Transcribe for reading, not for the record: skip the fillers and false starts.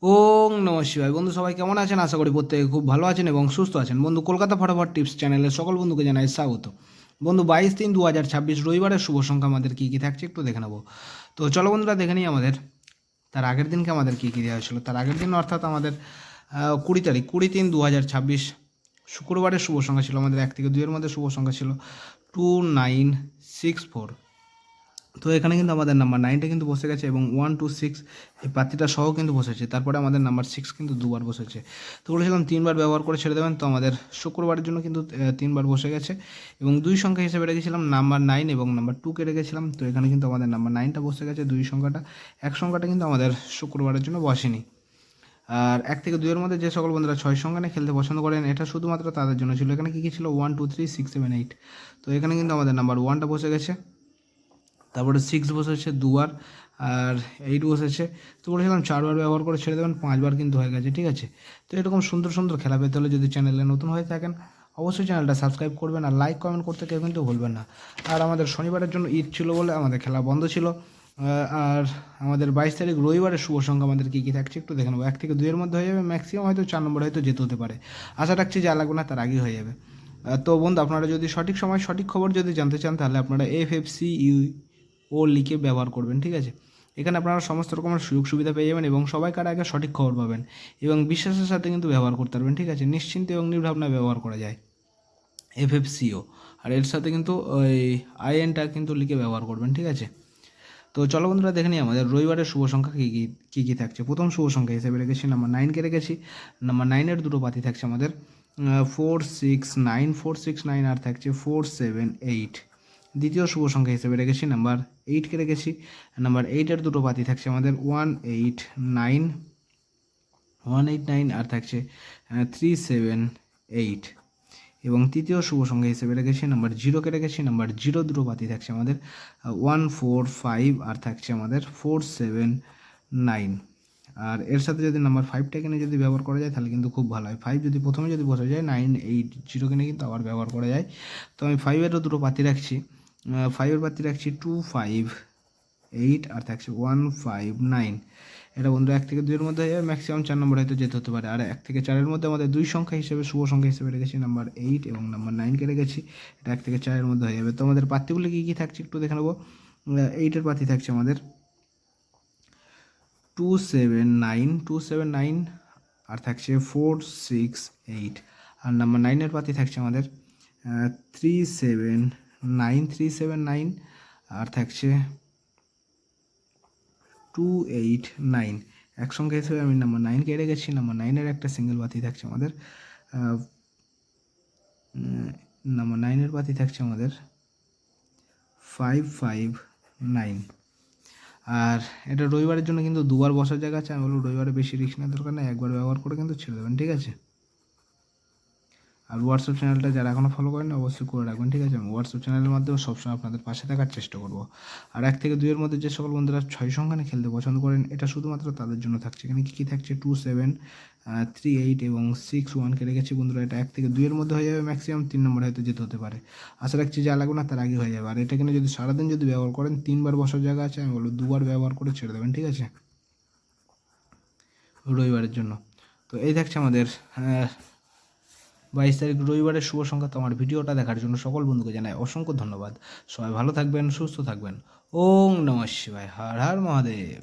ওং নমঃ শিবায়। বন্ধু সবাই কেমন আছেন? আশা করি প্রত্যেকে খুব ভালো আছেন এবং সুস্থ আছেন। বন্ধু, কলকাতা ফটাফট টিপস চ্যানেলের সকল বন্ধুকে জানাই স্বাগত। বন্ধু, 22/3/2026 রবিবারের শুভ সংখ্যা আমাদের কী কী থাকছে একটু দেখে নেবো। তো চলো বন্ধুরা দেখে নিই আমাদের তার আগের দিনকে আমাদের কী কী দেওয়া হয়েছিল। তার আগের দিন অর্থাৎ আমাদের 20 তারিখ 20/3/2026 শুক্রবারের শুভ সংখ্যা ছিল আমাদের 1 থেকে 2-এর মধ্যে শুভ সংখ্যা ছিল 2964। তো এখানে কিন্তু আমাদের নাম্বার 9টা কিন্তু বসে গেছে এবং 126 এই পাত্রীটা সহ কিন্তু বসেছে। তারপরে আমাদের নাম্বার 6 কিন্তু দুবার বসেছে। তো বলেছিলাম 3বার ব্যবহার করে ছেড়ে দেবেন। তো আমাদের শুক্রবারের জন্য কিন্তু 3বার বসে গেছে এবং 2 সংখ্যা হিসেবে রেখেছিলাম নাম্বার 9 এবং নাম্বার 2কে রেখেছিলাম। তো এখানে কিন্তু আমাদের নাম্বার 9টা বসে গেছে, 2 সংখ্যাটা। 1 সংখ্যাটা কিন্তু আমাদের শুক্রবারের জন্য বসেনি। আর 1 থেকে 2-এর মধ্যে যে সকল বন্ধুরা 6 সংখ্যা নিয়ে খেলতে পছন্দ করেন, এটা শুধুমাত্র তাদের জন্য ছিল। এখানে কী কী ছিল? 1 2 3 6 7 8। তো এখানে কিন্তু আমাদের নাম্বার 1টা বসে গেছে, তারপরে 6 বসেছে দুবার, আর 8 বসেছে। তো বলেছিলাম 4বার ব্যবহার করে ছেড়ে দেবেন, 5বার কিন্তু হয়ে গেছে, ঠিক আছে। তো এরকম সুন্দর সুন্দর খেলা পেতে হলে যদি চ্যানেলে নতুন হয়ে থাকেন অবশ্যই চ্যানেলটা সাবস্ক্রাইব করবেন আর লাইক কমেন্ট করতে কেউ কিন্তু ভুলবেন না। আর আমাদের শনিবারের জন্য ঈদ ছিল বলে আমাদের খেলা বন্ধ ছিল। আর আমাদের 22 তারিখ রবিবারের শুভ সংখ্যা আমাদের কী কী থাকছে একটু দেখে নেবো। 1 থেকে 2-এর মধ্যে হয়ে যাবে, ম্যাক্সিমাম হয়তো 4 নম্বর হয়তো যেতে হতে পারে। আশা রাখছি যা লাগবে না তার আগেই হয়ে যাবে। তো বন্ধু, আপনারা যদি সঠিক সময় সঠিক খবর যদি জানতে চান তাহলে আপনারা FFCU লিখে ব্যবহার করবেন, ঠিক আছে। এখানে আপনারা সমস্ত রকমের সুযোগ সুবিধা পেয়ে যাবেন এবং সবাইকার আগে সঠিক খবর পাবেন এবং বিশ্বাসের সাথে কিন্তু ব্যবহার করতে পারবেন, ঠিক আছে। নিশ্চিন্তে এবং নির্ভাবনায় ব্যবহার করা যায় FFCO। আর এর সাথে কিন্তু ওই INটা কিন্তু লিখে ব্যবহার করবেন, ঠিক আছে। তো চলো বন্ধুরা দেখে নিই আমাদের রবিবারের শুভ সংখ্যা কী কী থাকছে। প্রথম শুভ সংখ্যা হিসেবে রেখেছি নাম্বার 9কে রেখেছি। নাম্বার 9-এর দুটো পাতি থাকছে আমাদের 4 6 9 আর থাকছে 4 7 8। দ্বিতীয় শুভ সংখ্যা হিসেবে রেখেছি নাম্বার 8কে রেখেছি। নাম্বার 8-এর দুটো পাতি থাকছে আমাদের 1 8 9 আর থাকছে 3 7 8। এবং তৃতীয় শুভ সংখ্যা হিসেবে রেখেছি নাম্বার 0কে রেখেছি। নাম্বার 0 দুটো পাতি থাকছে আমাদের 1 4 5 আর থাকছে আমাদের 4 7 9। আর এর সাথে যদি নাম্বার 5টাকে নিয়ে যদি ব্যবহার করা যায় তাহলে কিন্তু খুব ভালো হয়। 5 যদি প্রথমে যদি বসে যায় 9 8 0কে নিয়ে কিন্তু আবার ব্যবহার করা যায়। তো আমি 5-এরও দুটো পাতি রাখছি। 5-এর পাতি রাখছি 2 5 8 আর থাকছে 1 5 9। এটা বন্ধু 1 থেকে 2-এর মধ্যে হয়ে যাবে, ম্যাক্সিমাম 4 নম্বর হয়তো যেতে হতে পারে। আর 1 থেকে 4-এর মধ্যে আমাদের 2 সংখ্যা হিসেবে শুভ সংখ্যা হিসেবে রেখেছি নাম্বার 8 এবং নাম্বার 9কে রেখেছি। এটা 1 থেকে 4-এর মধ্যে হয়ে যাবে। তো আমাদের পাত্রগুলি কী কী থাকছে একটু দেখে নেবো। 8-এর পাতি থাকছে আমাদের 2 7 9 আর থাকছে 4 6 8। আর নাম্বার 9-এর পাতি থাকছে আমাদের 3 7 9 আর থাকছে 2 8 9। এক সংখ্যা হিসেবে আমি নাম্বার 9কে রেখেছি। নাম্বার 9-এর একটা সিঙ্গেল বাতি থাকছে আমাদের নাম্বার 9-এর বাতি থাকছে আমাদের 5 5 9। আর এটা রবিবারের জন্য কিন্তু দুবার বসার জায়গা আছে। আমি বলবো রবিবারে বেশি রিস্ক নেওয়ার দরকার নেই, একবার ব্যবহার করে কিন্তু ছেড়ে দেবেন, ঠিক আছে। আর হোয়াটসঅ্যাপ চ্যানেলটা যারা এখনও ফলো করেন অবশ্যই করে রাখবেন, ঠিক আছে। আমি হোয়াটসঅ্যাপ চ্যানেলের মাধ্যমে সবসময় আপনাদের পাশে থাকার চেষ্টা করব। আর 1 থেকে 2-এর মধ্যে যে সকল বন্ধুরা 6 সংখ্যা নিয়ে খেলতে পছন্দ করেন এটা শুধুমাত্র তাদের জন্য থাকছে। এখানে কী কী থাকছে? 2 7 3 8 এবং 6 1কে রেখেছি বন্ধুরা। এটা 1 থেকে 2-এর মধ্যে হয়ে যাবে, ম্যাক্সিমাম 3 নম্বর হয়তো যেতে হতে পারে। আশা রাখছি যা লাগবে না তার আগে হয়ে যাবে। আর এটা কিনে যদি সারাদিন যদি ব্যবহার করেন 3বার বসার জায়গা আছে, আমি বলবো 2বার ব্যবহার করে ছেড়ে দেবেন, ঠিক আছে, রবিবারের জন্য। তো এই থাকছে আমাদের 22 তারিখ রবিবারের শুভ সংখ্যা। তো আমার ভিডিওটা দেখার জন্য সকল বন্ধুকে জানাই অসংখ্য ধন্যবাদ। সবাই ভালো থাকবেন, সুস্থ থাকবেন। ওং নমঃ শিবায়। হর হর মহাদেব।